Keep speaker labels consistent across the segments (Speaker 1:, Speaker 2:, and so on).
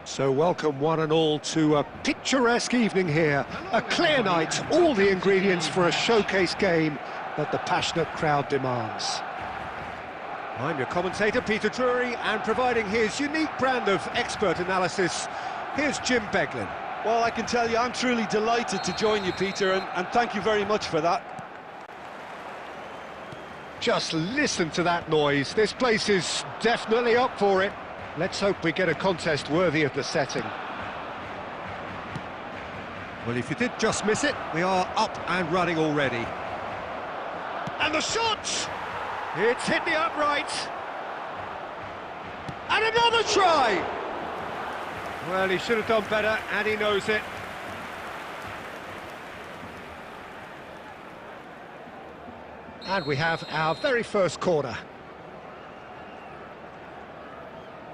Speaker 1: So welcome one and all to a picturesque evening here. A clear night, all the ingredients for a showcase game that the passionate crowd demands. I'm your commentator, Peter Drury, and providing his unique brand of expert analysis, here's Jim Beglin.
Speaker 2: Well, I can tell you I'm truly delighted to join you, Peter, and thank you very much for that.
Speaker 1: Just listen to that noise. This place is definitely up for it. Let's hope we get a contest worthy of the setting. Well, if you did just miss it, we are up and running already. And the shot! It's hit the upright. And another try! Well, he should have done better, and he knows it. And we have our very first corner.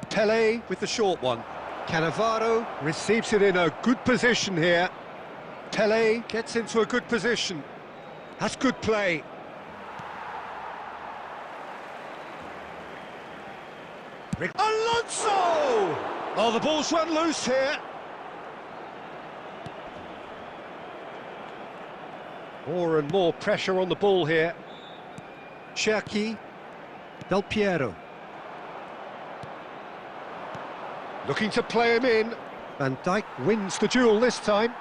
Speaker 1: Pelé with the short one. Cannavaro receives it in a good position here. Pelé gets into a good position. That's good play. Alonso! Oh, the ball's run loose here. More and more pressure on the ball here. Cherki, Del Piero. Looking to play him in. Van Dijk wins the duel this time.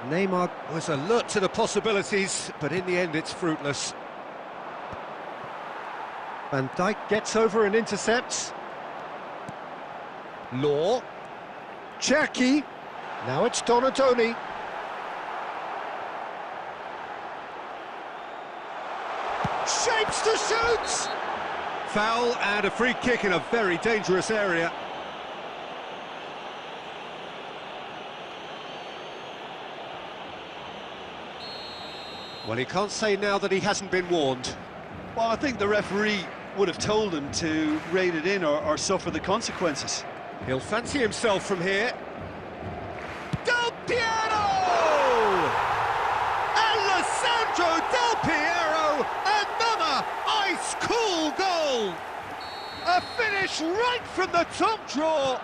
Speaker 1: Neymar was alert to the possibilities, but in the end it's fruitless. Van Dijk gets over and intercepts. Law. Cherki. Now it's Donadoni. Shapes to shoot! Foul and a free kick in a very dangerous area. Well, he can't say now that he hasn't been warned.
Speaker 2: Well, I think the referee would have told him to rein it in or suffer the consequences.
Speaker 1: He'll fancy himself from here. Del Piero! Alessandro Del Piero! Another ice-cool goal! A finish right from the top drawer!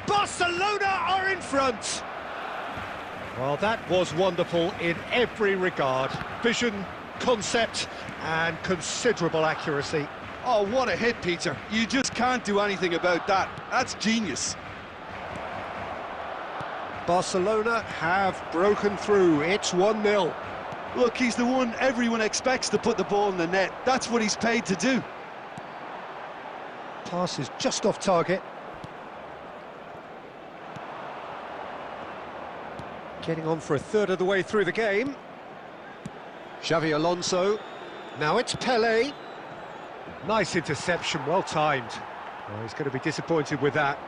Speaker 1: Barcelona are in front! Well, that was wonderful in every regard. Vision, concept, and considerable accuracy.
Speaker 2: Oh, what a hit, Peter. You just can't do anything about that. That's genius.
Speaker 1: Barcelona have broken through. It's 1-0.
Speaker 2: Look, he's the one everyone expects to put the ball in the net. That's what he's paid to do.
Speaker 1: Pass is just off target. Getting on for a third of the way through the game. Xavi Alonso. Now it's Pelé. Nice interception, well timed. Oh, he's going to be disappointed with that.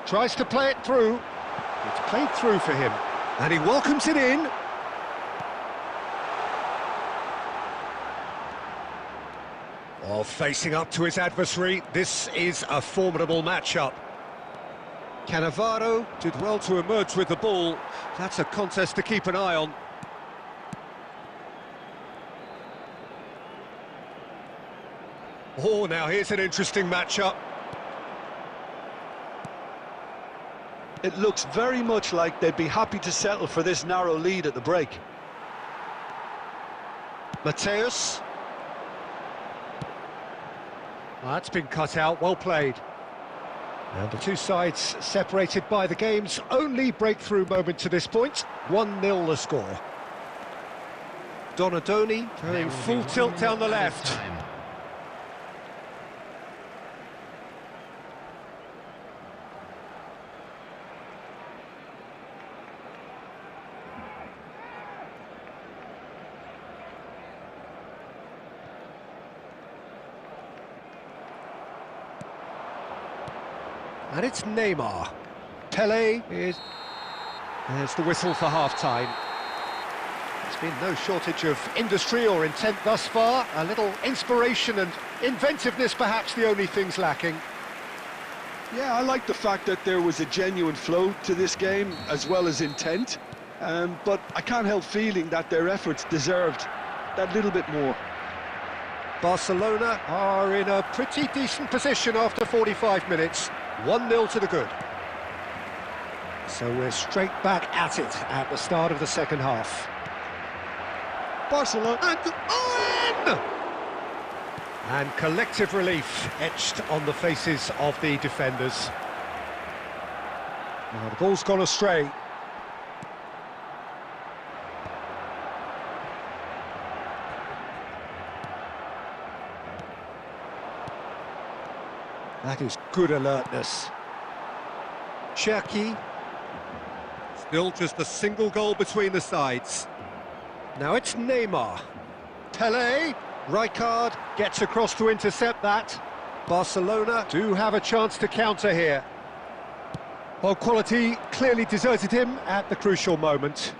Speaker 1: Tries to play it through. It's played through for him. And he welcomes it in. Oh, facing up to his adversary. This is a formidable matchup. Cannavaro did well to emerge with the ball. That's a contest to keep an eye on. Oh, now here's an interesting matchup.
Speaker 2: It looks very much like they'd be happy to settle for this narrow lead at the break.
Speaker 1: Mateus. Well, that's been cut out, well played. And the two sides separated by the game's only breakthrough moment to this point. 1-0 the score. Donadoni going full tilt down the left. And it's Neymar. Pelé is... There's the whistle for half-time. There's been no shortage of industry or intent thus far. A little inspiration and inventiveness, perhaps the only things lacking.
Speaker 2: Yeah, I like the fact that there was a genuine flow to this game, as well as intent. But I can't help feeling that their efforts deserved that little bit more.
Speaker 1: Barcelona are in a pretty decent position after 45 minutes. 1-0 to the good. So we're straight back at it at the start of the second half.
Speaker 2: Barcelona
Speaker 1: And Owen! And collective relief etched on the faces of the defenders. Now the ball's gone astray. That is good alertness. Cherki. Still just a single goal between the sides. Now it's Neymar. Pele. Rijkaard gets across to intercept that. Barcelona do have a chance to counter here. Well, quality clearly deserted him at the crucial moment.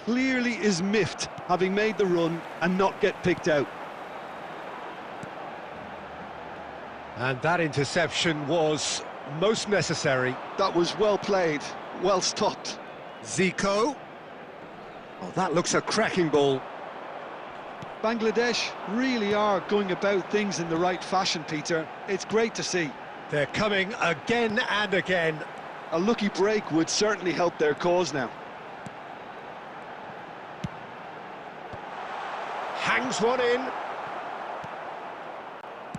Speaker 2: clearly is miffed, having made the run and not get picked out.
Speaker 1: And that interception was most necessary.
Speaker 2: That was well played, well stopped.
Speaker 1: Zico. Oh, that looks a cracking ball.
Speaker 2: Bangladesh really are going about things in the right fashion, Peter. It's great to see.
Speaker 1: They're coming again and again.
Speaker 2: A lucky break would certainly help their cause now.
Speaker 1: Hangs one in.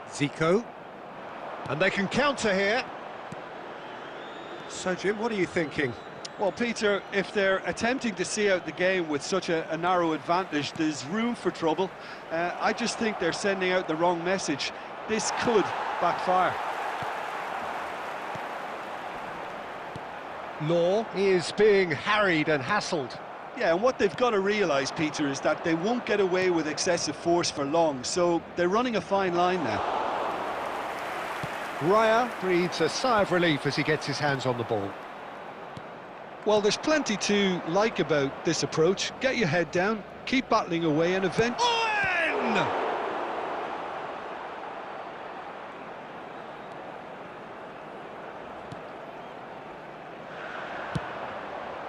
Speaker 1: Zico. And they can counter here. So, Jim, what are you thinking?
Speaker 2: Well, Peter, if they're attempting to see out the game with such a narrow advantage, there's room for trouble. I just think they're sending out the wrong message. This could backfire.
Speaker 1: Law is being harried and hassled.
Speaker 2: Yeah, and what they've got to realise, Peter, is that they won't get away with excessive force for long, so they're running a fine line now.
Speaker 1: Raya breathes a sigh of relief as he gets his hands on the ball.
Speaker 2: Well, there's plenty to like about this approach. Get your head down, keep battling away, and eventually...
Speaker 1: Owen!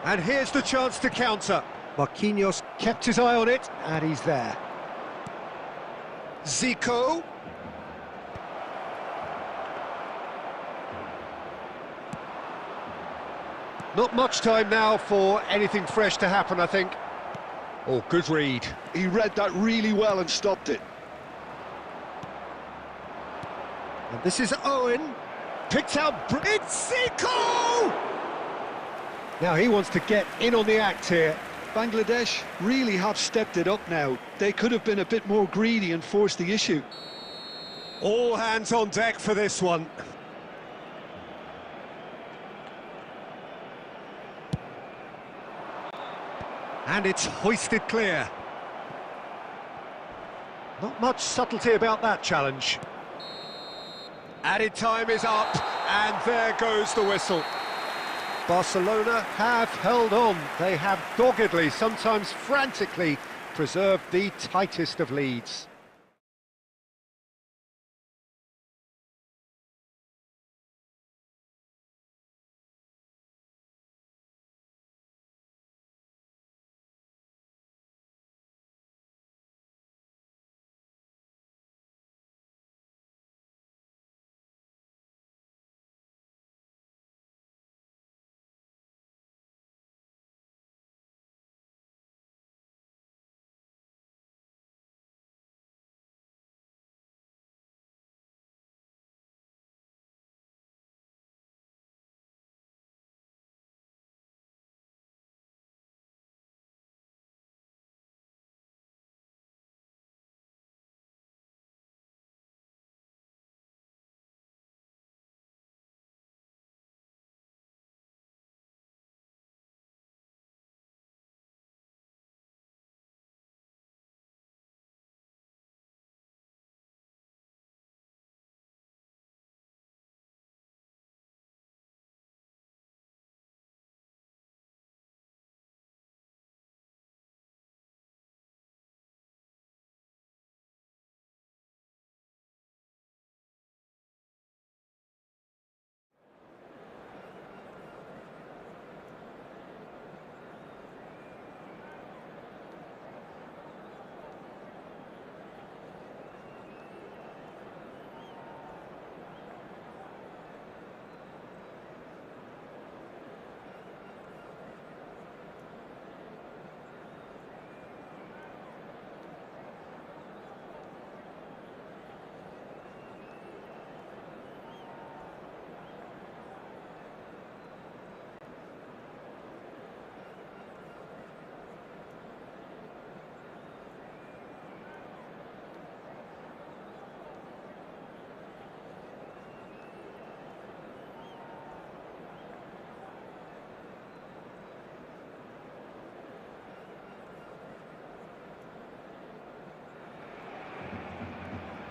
Speaker 1: And here's the chance to counter. Marquinhos kept his eye on it, and he's there. Zico. Not much time now for anything fresh to happen, I think. Oh, good read.
Speaker 2: He read that really well and stopped it.
Speaker 1: And this is Owen. Picked out... It's Zico! Now he wants to get in on the act here.
Speaker 2: Bangladesh really have stepped it up now. They could have been a bit more greedy and forced the issue.
Speaker 1: All hands on deck for this one. And it's hoisted clear. Not much subtlety about that challenge. Added time is up, and there goes the whistle. Barcelona have held on. They have doggedly, sometimes frantically, preserved the tightest of leads.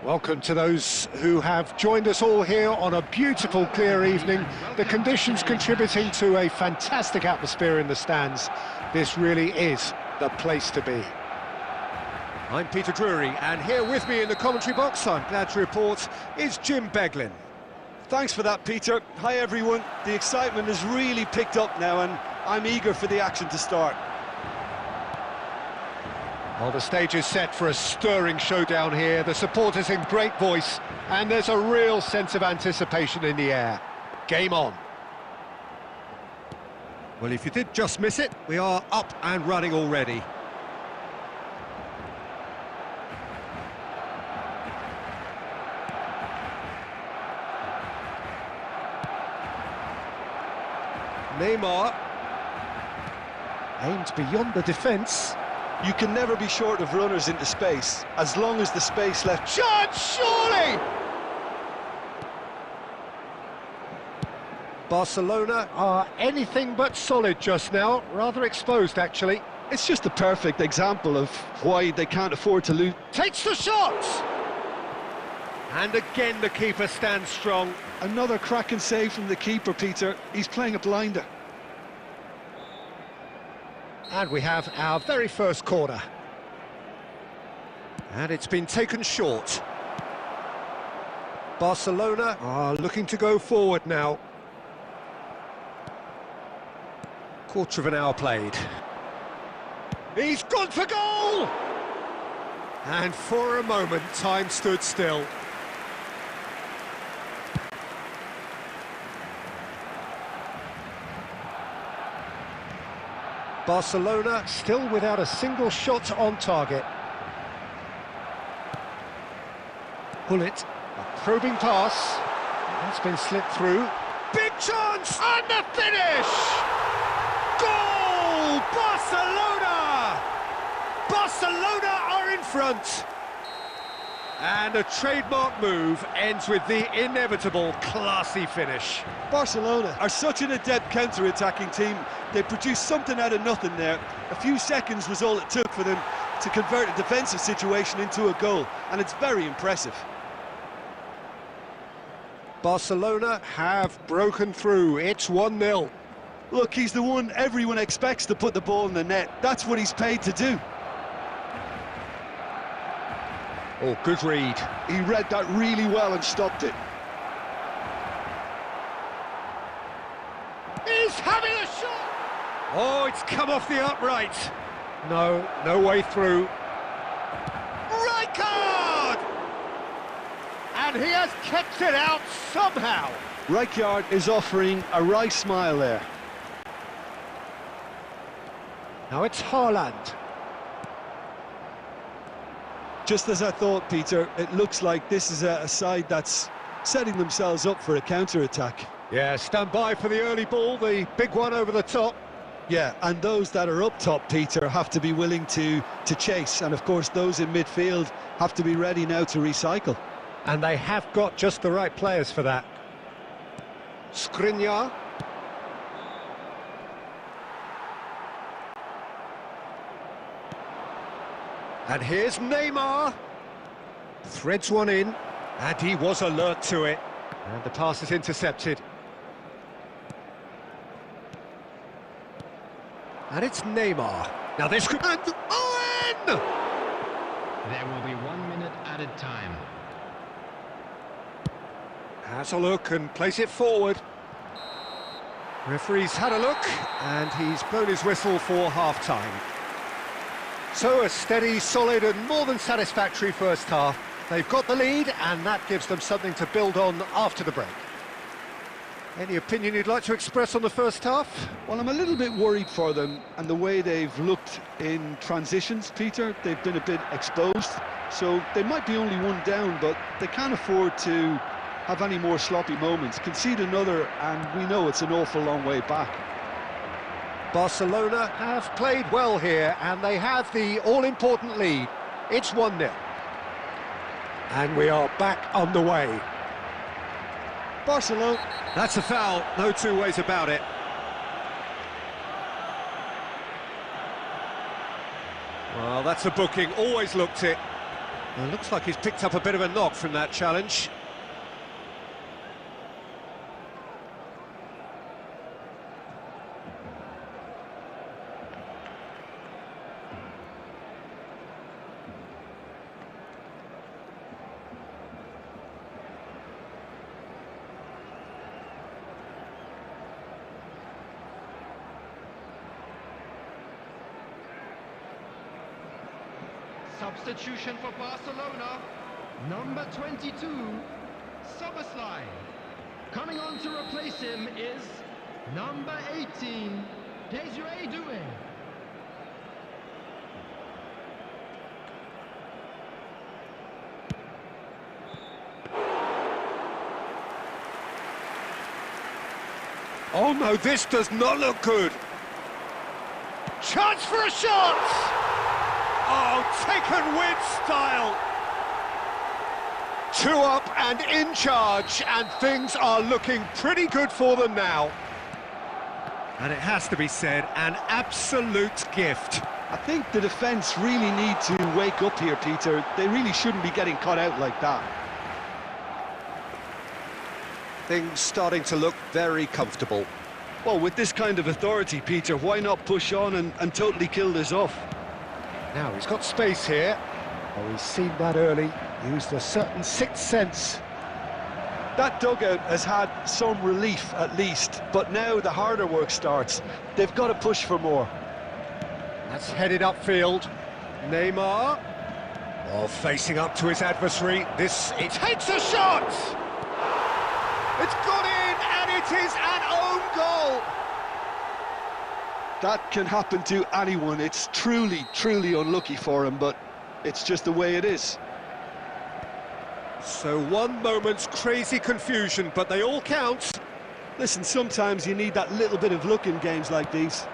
Speaker 1: Welcome to those who have joined us all here on a beautiful, clear evening. The conditions contributing to a fantastic atmosphere in the stands. This really is the place to be. I'm Peter Drury, and here with me in the commentary box, I'm glad to report, is Jim Beglin.
Speaker 2: Thanks for that, Peter. Hi, everyone. The excitement has really picked up now, and I'm eager for the action to start.
Speaker 1: Well, the stage is set for a stirring showdown here. The supporters in great voice, and there's a real sense of anticipation in the air. Game on. Well, if you did just miss it, we are up and running already. Neymar. Aimed beyond the defence.
Speaker 2: You can never be short of runners into space, as long as the space left...
Speaker 1: Chance, surely! Barcelona are anything but solid just now, rather exposed actually.
Speaker 2: It's just a perfect example of why they can't afford to lose.
Speaker 1: Takes the shot! And again the keeper stands strong.
Speaker 2: Another cracking save from the keeper, Peter. He's playing a blinder.
Speaker 1: And we have our very first corner. And it's been taken short. Barcelona are looking to go forward now. Quarter of an hour played. He's gone for goal! And for a moment, time stood still. Barcelona still without a single shot on target. Bullet, a probing pass. That's been slipped through. Big chance! And the finish! Goal! Barcelona! Barcelona are in front. And a trademark move ends with the inevitable classy finish.
Speaker 2: Barcelona are such an adept counter-attacking team. They produced something out of nothing there. A few seconds was all it took for them to convert a defensive situation into a goal, and it's very impressive.
Speaker 1: Barcelona have broken through. It's 1-0.
Speaker 2: Look, he's the one everyone expects to put the ball in the net. That's what he's paid to do.
Speaker 1: Oh, good read.
Speaker 2: He read that really well and stopped it.
Speaker 1: He's having a shot! Oh, it's come off the upright. No, no way through. Right card! And he has kept it out somehow.
Speaker 2: Rijkaard is offering a wry smile there.
Speaker 1: Now it's Haaland.
Speaker 2: Just as I thought, Peter, it looks like this is a side that's setting themselves up for a counter-attack.
Speaker 1: Yeah, stand by for the early ball, the big one over the top.
Speaker 2: Yeah, and those that are up top, Peter, have to be willing to chase. And, of course, those in midfield have to be ready now to recycle.
Speaker 1: And they have got just the right players for that. Skriniar. And here's Neymar. Threads one in, and he was alert to it. And the pass is intercepted. And it's Neymar. Now this could... And Owen!
Speaker 3: There will be 1 minute added time.
Speaker 1: Has a look and plays it forward. Referee's had a look, and he's blown his whistle for half-time. So a steady, solid and more than satisfactory first half. They've got the lead, and that gives them something to build on after the break. Any opinion you'd like to express on the first half?
Speaker 2: Well, I'm a little bit worried for them and the way they've looked in transitions, Peter. They've been a bit exposed, so they might be only one down, but they can't afford to have any more sloppy moments. Concede another, and we know it's an awful long way back.
Speaker 1: Barcelona have played well here, and they have the all-important lead. It's 1-0. And we are back underway.
Speaker 2: Barcelona.
Speaker 1: That's a foul, no two ways about it. Well, that's a booking, always looked it. Well, looks like he's picked up a bit of a knock from that challenge.
Speaker 3: Substitution for Barcelona, number 22, Soboslai. Coming on to replace him is number 18, Desiree Doué.
Speaker 1: Oh no, this does not look good. Chance for a shot! Oh, taken with style. 2 up and in charge, and things are looking pretty good for them now. And it has to be said, an absolute gift.
Speaker 2: I think the defence really need to wake up here, Peter. They really shouldn't be getting caught out like that.
Speaker 1: Things starting to look very comfortable.
Speaker 2: Well, with this kind of authority, Peter, why not push on and totally kill this off?
Speaker 1: Now he's got space here. Oh, he's seen that early, used a certain sixth sense.
Speaker 2: That dugout has had some relief at least, but now the harder work starts. They've got to push for more.
Speaker 1: That's headed upfield. Neymar. Oh, facing up to his adversary. It takes a shot! It's got in, and it is an own goal!
Speaker 2: That can happen to anyone. It's truly, truly unlucky for him, but it's just the way it is.
Speaker 1: So one moment's crazy confusion, but they all count.
Speaker 2: Listen, sometimes you need that little bit of luck in games like these.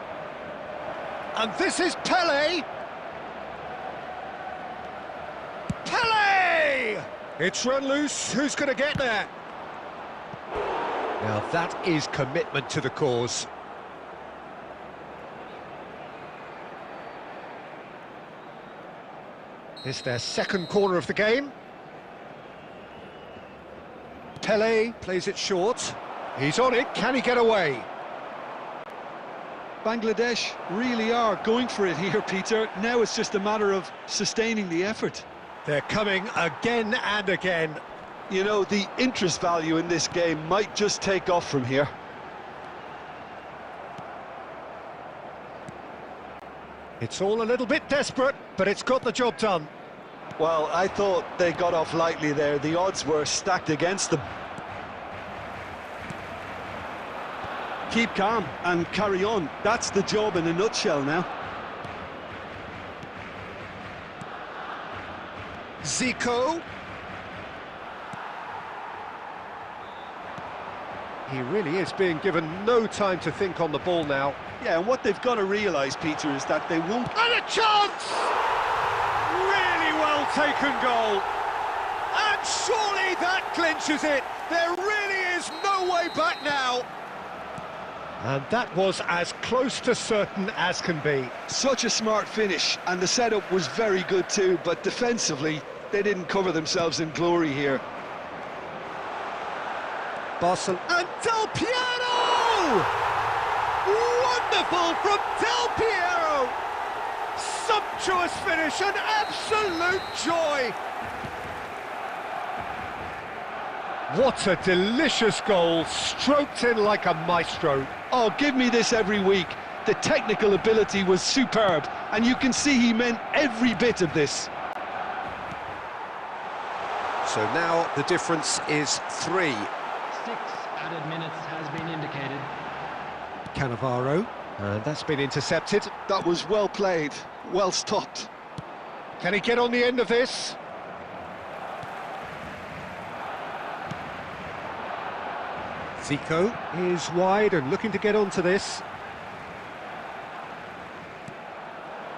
Speaker 1: And this is Pelé! Pelé! It's run loose, who's going to get there? Now that is commitment to the cause. It's their second corner of the game. Pelé plays it short. He's on it, can he get away?
Speaker 2: Bangladesh really are going for it here, Peter. Now it's just a matter of sustaining the effort.
Speaker 1: They're coming again and again.
Speaker 2: You know, the interest value in this game might just take off from here.
Speaker 1: It's all a little bit desperate, but it's got the job done.
Speaker 2: Well, I thought they got off lightly there. The odds were stacked against them. Keep calm and carry on. That's the job in a nutshell now.
Speaker 1: Zico. He really is being given no time to think on the ball now.
Speaker 2: Yeah, and what they've got to realise, Peter, is that they won't...
Speaker 1: And a chance! Really well taken goal. And surely that clinches it. There really is no way back now. And that was as close to certain as can be.
Speaker 2: Such a smart finish, and the setup was very good too, but defensively, they didn't cover themselves in glory here.
Speaker 1: Barcelona and Del Piero! Wonderful from Del Piero! Sumptuous finish, an absolute joy! What a delicious goal, stroked in like a maestro.
Speaker 2: Oh, give me this every week. The technical ability was superb, and you can see he meant every bit of this.
Speaker 1: So now the difference is 3.
Speaker 3: 6 added minutes has been indicated.
Speaker 1: Cannavaro, and that's been intercepted.
Speaker 2: That was well played, well stopped.
Speaker 1: Can he get on the end of this? Zico is wide and looking to get onto this.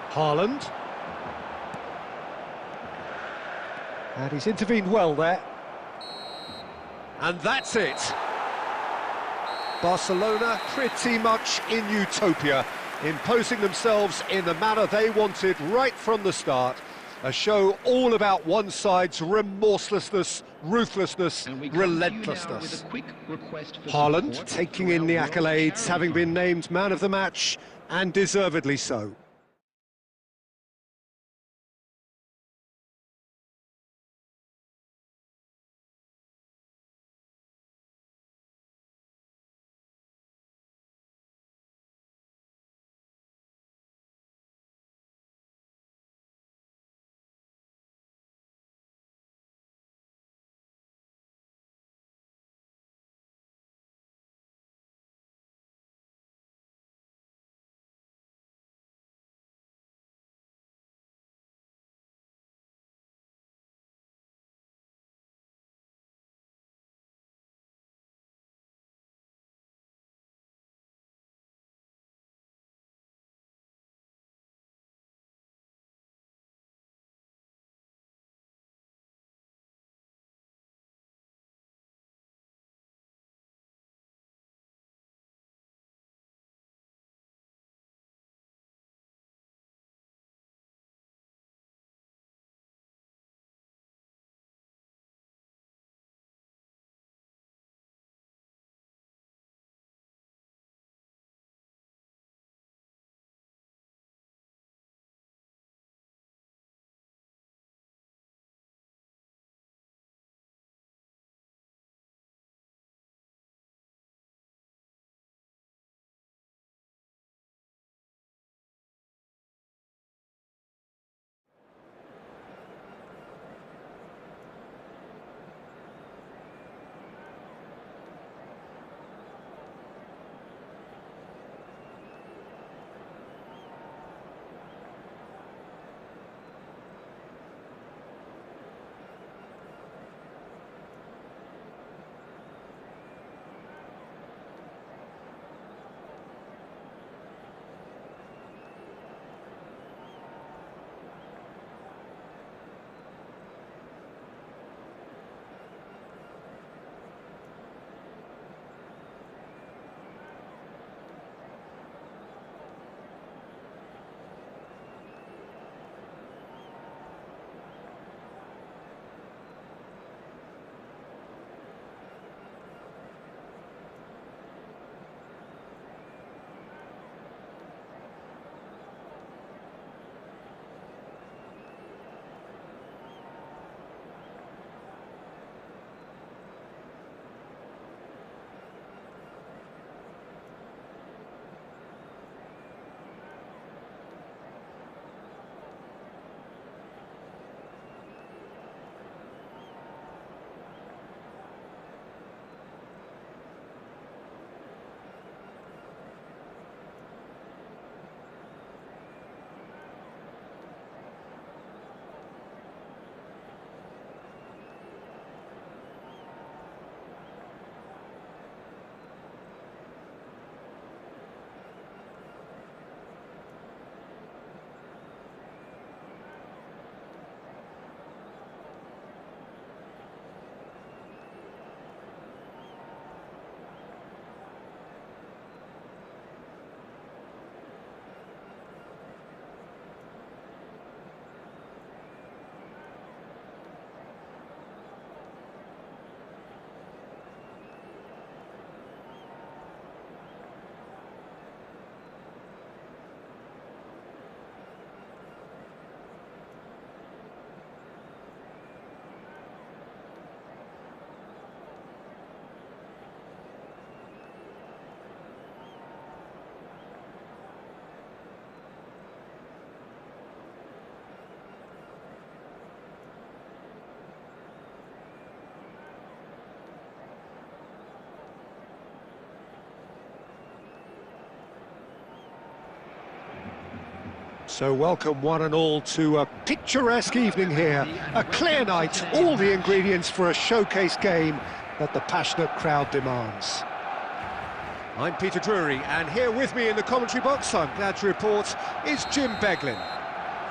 Speaker 1: Haaland. And he's intervened well there. And that's it. Barcelona pretty much in utopia, imposing themselves in the manner they wanted right from the start. A show all about one side's remorselessness, ruthlessness,
Speaker 3: And we come to you now
Speaker 1: relentlessness.
Speaker 3: with a quick request for
Speaker 1: Haaland
Speaker 3: support
Speaker 1: taking
Speaker 3: for
Speaker 1: in
Speaker 3: our
Speaker 1: the
Speaker 3: World
Speaker 1: accolades,
Speaker 3: Charity
Speaker 1: having been
Speaker 3: Fund.
Speaker 1: named man of the match, and deservedly so. So welcome one and all to a picturesque evening here. A clear night, all the ingredients for a showcase game that the passionate crowd demands. I'm Peter Drury, and here with me in the commentary box, I'm glad to report, is Jim Beglin.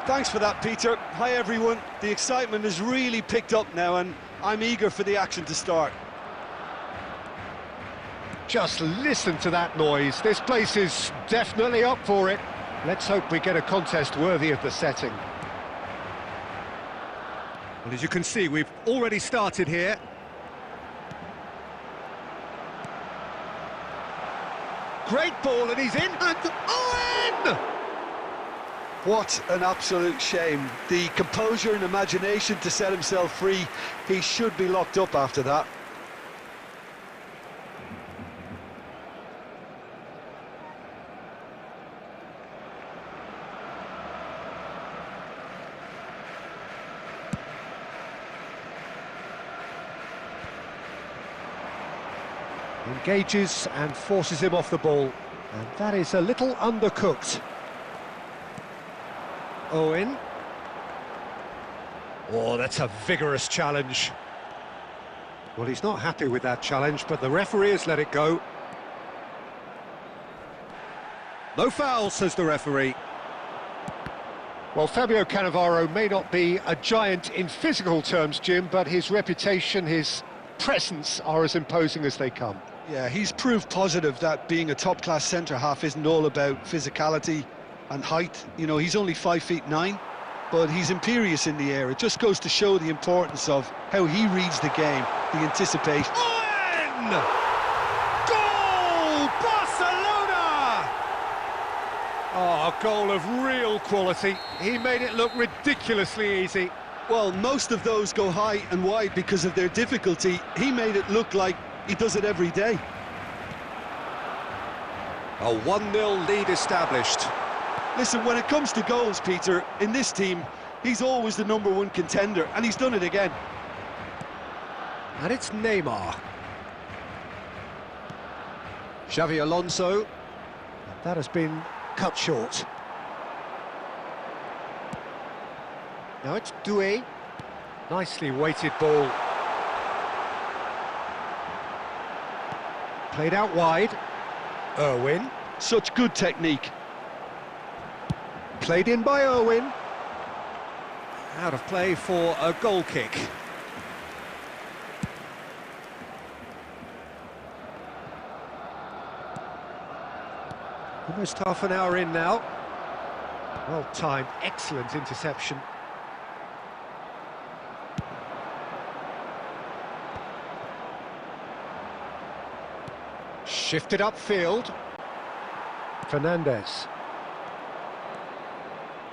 Speaker 2: Thanks for that, Peter. Hi, everyone. The excitement has really picked up now, and I'm eager for the action to start.
Speaker 1: Just listen to that noise. This place is definitely up for it. Let's hope we get a contest worthy of the setting. Well, as you can see, we've already started here. Great ball, and he's in, and Owen!
Speaker 2: What an absolute shame. The composure and imagination to set himself free. He should be locked up after that.
Speaker 1: Engages and forces him off the ball, and that is a little undercooked. Owen. Oh, that's a vigorous challenge. Well, he's not happy with that challenge, but the referee has let it go. No foul, says the referee. Well, Fabio Cannavaro may not be a giant in physical terms, Jim, but his reputation, his presence are as imposing as they come.
Speaker 2: Yeah, he's proved positive that being a top-class centre-half isn't all about physicality and height. You know, he's only 5'9", but he's imperious in the air. It just goes to show the importance of how he reads the game, the anticipation.
Speaker 1: Owen! Goal! Barcelona! Oh, a goal of real quality. He made it look ridiculously easy.
Speaker 2: Well, most of those go high and wide because of their difficulty. He made it look like he does it every day.
Speaker 1: A 1-0 lead established.
Speaker 2: Listen, when it comes to goals, Peter, in this team, he's always the #1 contender, and he's done it again.
Speaker 1: And it's Neymar. Xavi Alonso. That has been cut short. Now it's Doué. Nicely weighted ball. Played out wide. Irwin.
Speaker 2: Such good technique.
Speaker 1: Played in by Irwin. Out of play for a goal kick. Almost half an hour in now. Well timed, excellent interception. Shifted upfield. Fernandez.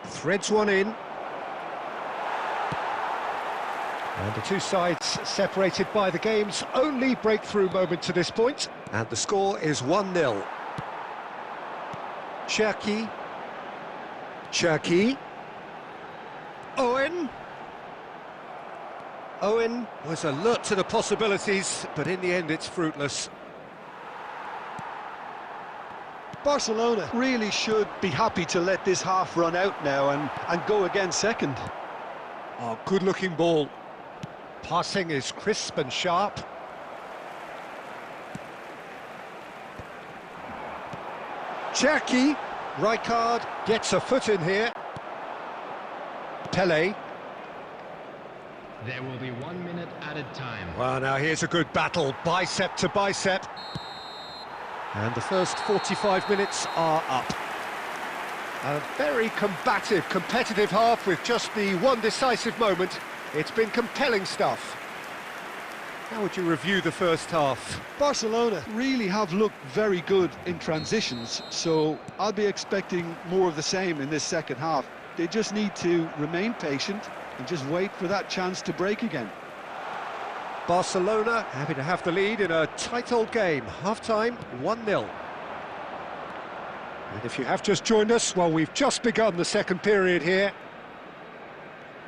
Speaker 1: Threads one in. And the two sides separated by the game's only breakthrough moment to this point. And the score is 1-0. Cherki. Cherki. Owen. Owen was alert to the possibilities, but in the end it's fruitless.
Speaker 2: Barcelona really should be happy to let this half run out now and go again second.
Speaker 1: Oh, good-looking ball. Passing is crisp and sharp. Cherki. Rijkaard gets a foot in here. Pelé.
Speaker 3: There will be 1 minute added time.
Speaker 1: Well, now here's a good battle, bicep to bicep. And the first 45 minutes are up. A very combative, competitive half with just the one decisive moment. It's been compelling stuff. How would you review the first half?
Speaker 2: Barcelona really have looked very good in transitions, so I'll be expecting more of the same in this second half. They just need to remain patient and just wait for that chance to break again.
Speaker 1: Barcelona happy to have the lead in a tight old game. Half-time, 1-0. And if you have just joined us, well, we've just begun the second period here.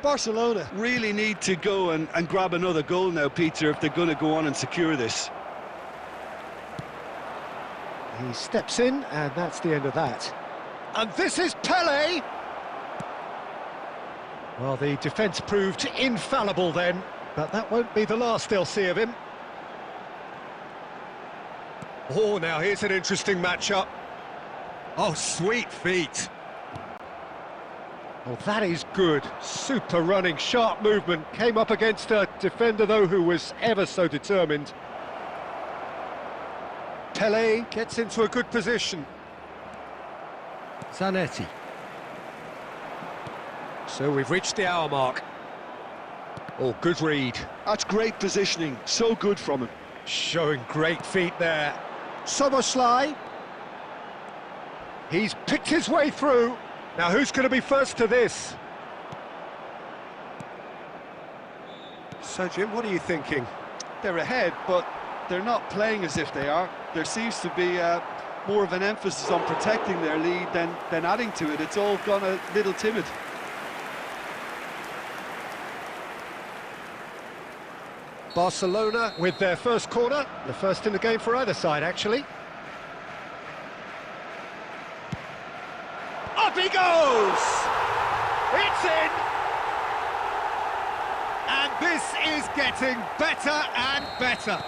Speaker 2: Barcelona really need to go and grab another goal now, Peter, if they're going to go on and secure this.
Speaker 1: He steps in, and that's the end of that. And this is Pelé! Well, the defence proved infallible then, but that won't be the last they'll see of him. Oh, now here's an interesting matchup. Oh, sweet feet. Oh, that is good. Super running, sharp movement. Came up against a defender, though, who was ever so determined. Pelé gets into a good position. Zanetti. So we've reached the hour mark. Oh, good read.
Speaker 2: That's great positioning, so good from him.
Speaker 1: Showing great feet there. Soboslai. He's picked his way through. Now who's going to be first to this? So Jim, what are you thinking?
Speaker 2: They're ahead, but they're not playing as if they are. There seems to be more of an emphasis on protecting their lead than adding to it. It's all gone a little timid.
Speaker 1: Barcelona with their first corner, the first in the game for either side, actually. Up he goes! It's in! And this is getting better and better.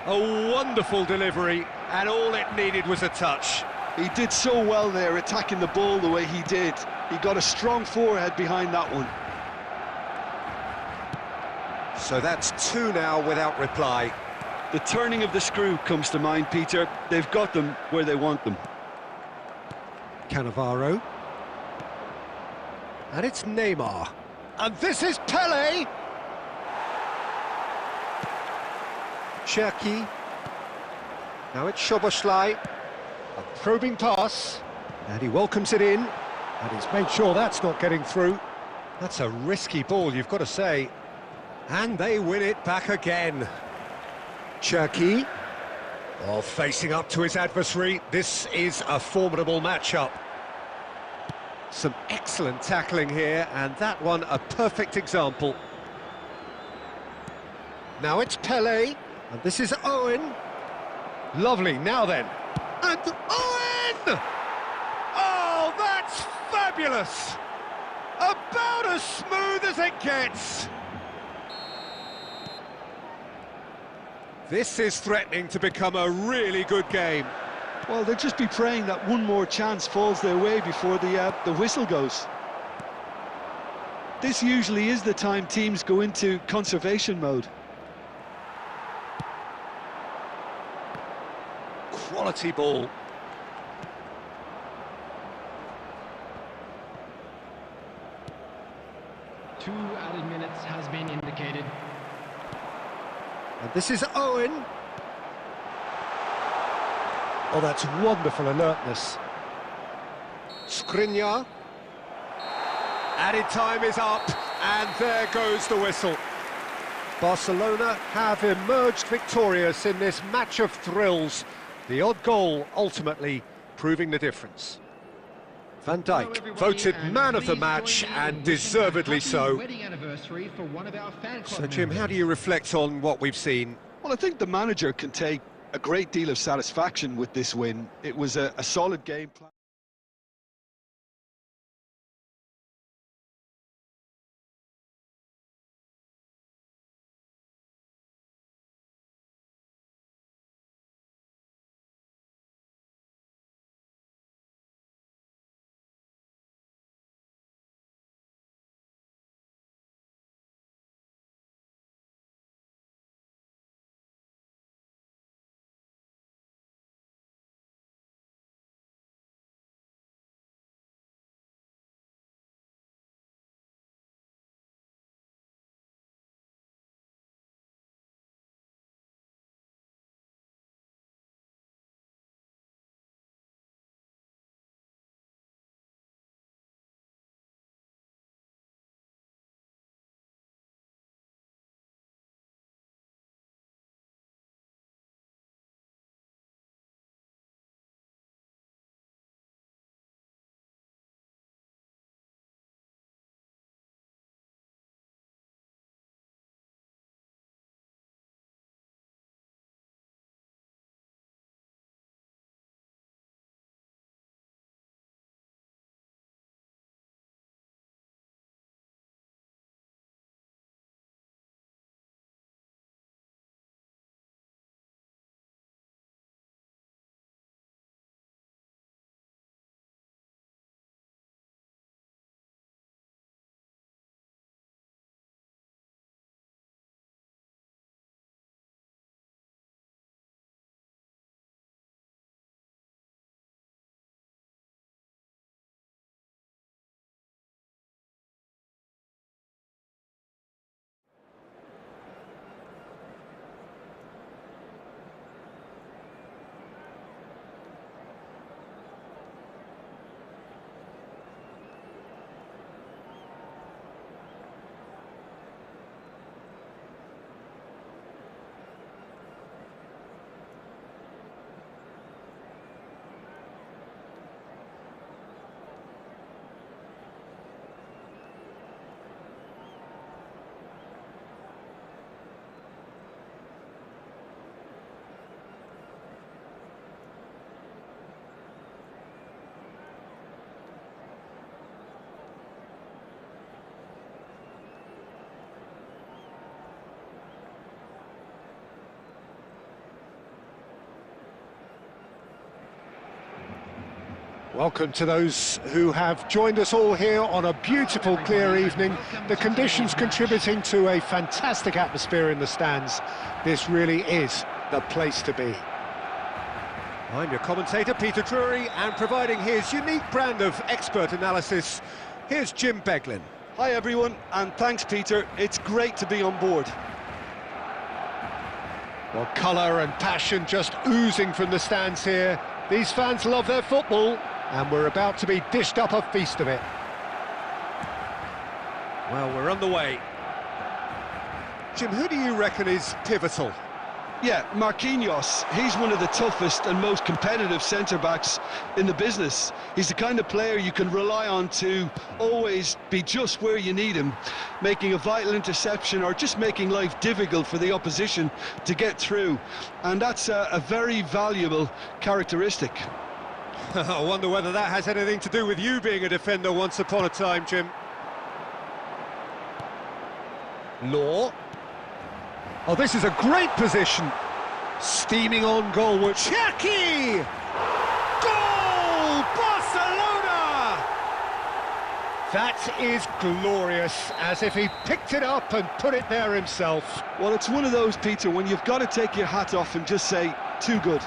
Speaker 1: A wonderful delivery, and all it needed was a touch.
Speaker 2: He did so well there, attacking the ball the way he did. He got a strong forehead behind that one.
Speaker 1: So that's two now without reply.
Speaker 2: The turning of the screw comes to mind, Peter. They've got them where they want them.
Speaker 1: Cannavaro. And it's Neymar. And this is Pele! Cherki. Now it's Szoboszlai. A probing pass. And he welcomes it in. And he's made sure that's not getting through. That's a risky ball, you've got to say. And they win it back again. Cherki. Oh, facing up to his adversary. This is a formidable matchup. Some excellent tackling here, and that one a perfect example. Now it's Pele, and this is Owen. Lovely, now then. And Owen! Oh, that's fabulous! About as smooth as it gets. This is threatening to become a really good game.
Speaker 2: Well, they'll just be praying that one more chance falls their way before the whistle goes. This usually is the time teams go into conservation mode.
Speaker 1: Quality ball.
Speaker 3: Two added minutes has been indicated.
Speaker 1: And this is Owen. Oh, that's wonderful alertness. Skriniar. Added time is up, and there goes the whistle. Barcelona have emerged victorious in this match of thrills. The odd goal ultimately proving the difference. Van Dijk voted man of the match, and deservedly so. So Jim, how do you reflect on what we've seen?
Speaker 2: Well, I think the manager can take a great deal of satisfaction with this win. It was a solid game plan.
Speaker 1: Welcome to those who have joined us all here on a beautiful, clear evening. The conditions contributing to a fantastic atmosphere in the stands. This really is the place to be. I'm your commentator, Peter Drury, and providing his unique brand of expert analysis, here's Jim Beglin.
Speaker 2: Hi everyone, and thanks Peter, it's great to be on board.
Speaker 1: Well, colour and passion just oozing from the stands here. These fans love their football, and we're about to be dished up a feast of it. Well, we're on the way. Jim, who do you reckon is pivotal?
Speaker 2: Yeah, Marquinhos, he's one of the toughest and most competitive centre-backs in the business. He's the kind of player you can rely on to always be just where you need him, making a vital interception or just making life difficult for the opposition to get through. And that's a very valuable characteristic.
Speaker 1: I wonder whether that has anything to do with you being a defender once upon a time, Jim. Law. Oh, this is a great position. Steaming on goalward. Chucky! Goal! Barcelona! That is glorious, as if he picked it up and put it there himself.
Speaker 2: Well, it's one of those, Peter, when you've got to take your hat off and just say, too good.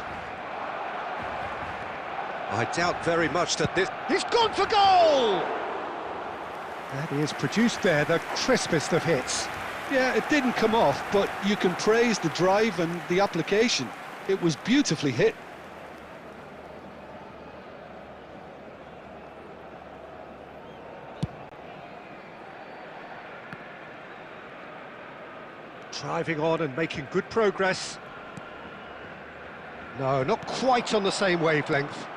Speaker 1: I doubt very much that this... He's gone for goal! That is produced there, the crispest of hits.
Speaker 2: Yeah, it didn't come off, but you can praise the drive and the application. It was beautifully hit.
Speaker 1: Driving on and making good progress. No, not quite on the same wavelength.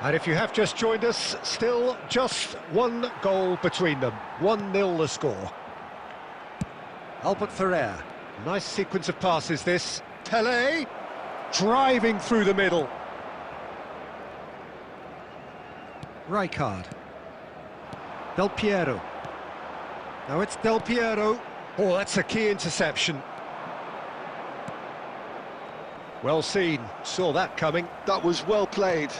Speaker 1: And if you have just joined us, still just one goal between them. 1-0 the score. Albert Ferrer. Nice sequence of passes this. Pelé driving through the middle. Rijkaard. Del Piero. Now it's Del Piero. Oh, that's a key interception. Well seen. Saw that coming.
Speaker 2: That was well played.